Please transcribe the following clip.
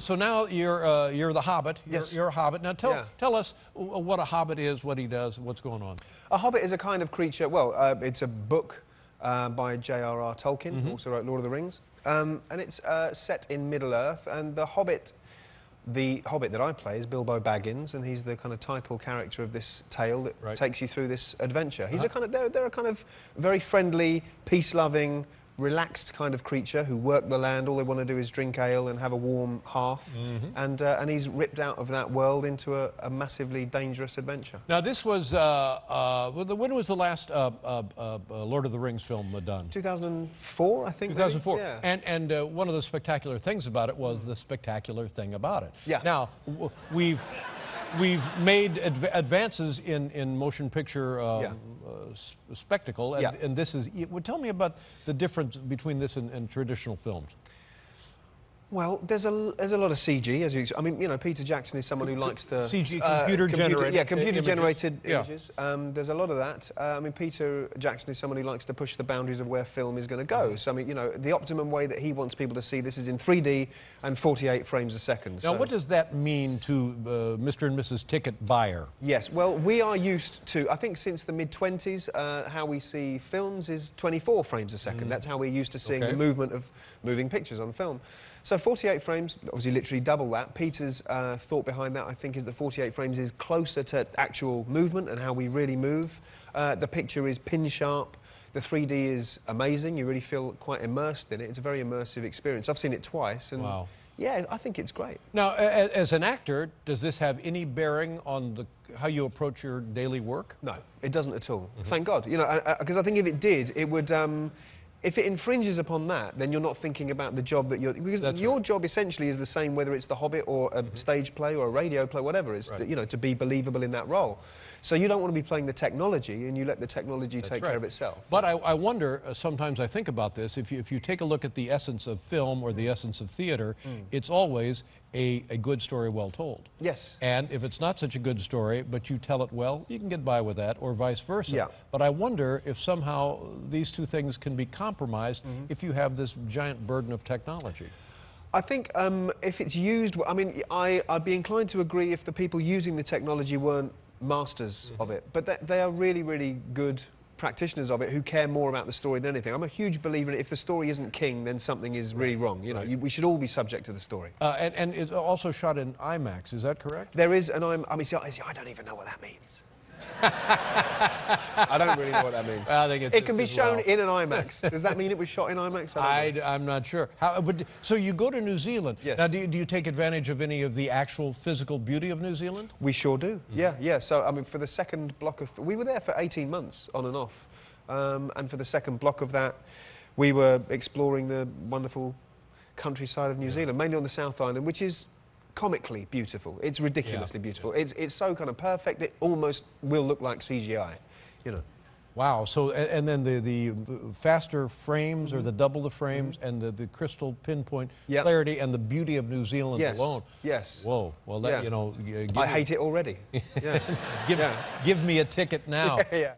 So now you're the Hobbit. Yes. You're a Hobbit. Now tell us what a Hobbit is, what he does, what's going on. A Hobbit is a kind of creature. Well, it's a book by J.R.R. Tolkien, who also wrote Lord of the Rings, and it's set in Middle-earth. And the Hobbit that I play is Bilbo Baggins, and he's the kind of title character of this tale that takes you through this adventure. He's a kind of they're a kind of very friendly, peace-loving, relaxed kind of creature who work the land. All they want to do is drink ale and have a warm hearth, and he's ripped out of that world into a massively dangerous adventure. Now this was when was the last Lord of the Rings film done? 2004, I think. 2004. Yeah. And one of the spectacular things about it was the spectacular thing about it. Yeah. Now we've made advances in motion picture spectacle, and this is. Tell me about the difference between this and traditional films. Well, there's a lot of CG, as you. I mean, you know, Peter Jackson is someone who likes to CG, computer-generated images. There's a lot of that. I mean, Peter Jackson is someone who likes to push the boundaries of where film is going to go. So, I mean, you know, the optimum way that he wants people to see this is in 3D and 48 frames a second. Now, what does that mean to Mr. and Mrs. Ticket buyer? Yes, well, we are used to, I think since the mid-20s, how we see films is 24 frames a second. That's how we're used to seeing the movement of moving pictures on film. So 48 frames, obviously literally double that. Peter's thought behind that, I think, is that 48 frames is closer to actual movement and how we really move. The picture is pin sharp. The 3D is amazing. You really feel quite immersed in it. It's a very immersive experience. I've seen it twice, and yeah, I think it's great. Now, as an actor, does this have any bearing on how you approach your daily work? No, it doesn't at all. Thank God. You know, because I think if it did, it would. If it infringes upon that, then you're not thinking about the job that you're... Because your job essentially is the same whether it's The Hobbit or a stage play or a radio play, whatever. It's to, you know, to be believable in that role. So you don't want to be playing the technology, and you let the technology take care of itself. But I wonder, sometimes I think about this, if you take a look at the essence of film or the essence of theater, it's always a good story well told. Yes. And if it's not such a good story, but you tell it well, you can get by with that, or vice versa. Yeah. But I wonder if somehow these two things can be compromised if you have this giant burden of technology. I think if it's used... I mean, I'd be inclined to agree if the people using the technology weren't masters of it. But they are really, really good practitioners of it who care more about the story than anything. I'm a huge believer in if the story isn't king, then something is really wrong. You know, we should all be subject to the story. And it's also shot in IMAX, is that correct? There is, and I mean, see, I don't even know what that means. I don't really know what that means. I think it can be shown in an IMAX. Does that mean it was shot in IMAX? I'm not sure. So you go to New Zealand. Yes. Now, do you take advantage of any of the actual physical beauty of New Zealand? We sure do. Yeah. So, I mean, for the second block of... We were there for 18 months, on and off. And for the second block of that, we were exploring the wonderful countryside of New Zealand, mainly on the South Island, which is comically beautiful. It's ridiculously beautiful. It's so kind of perfect, it almost will look like CGI, you know. Wow. So, and then the faster frames, or the double the frames, and the crystal pinpoint clarity and the beauty of New Zealand alone. Yes. Whoa. Well, that, you know... I hate it already. Give me a ticket now. Yeah.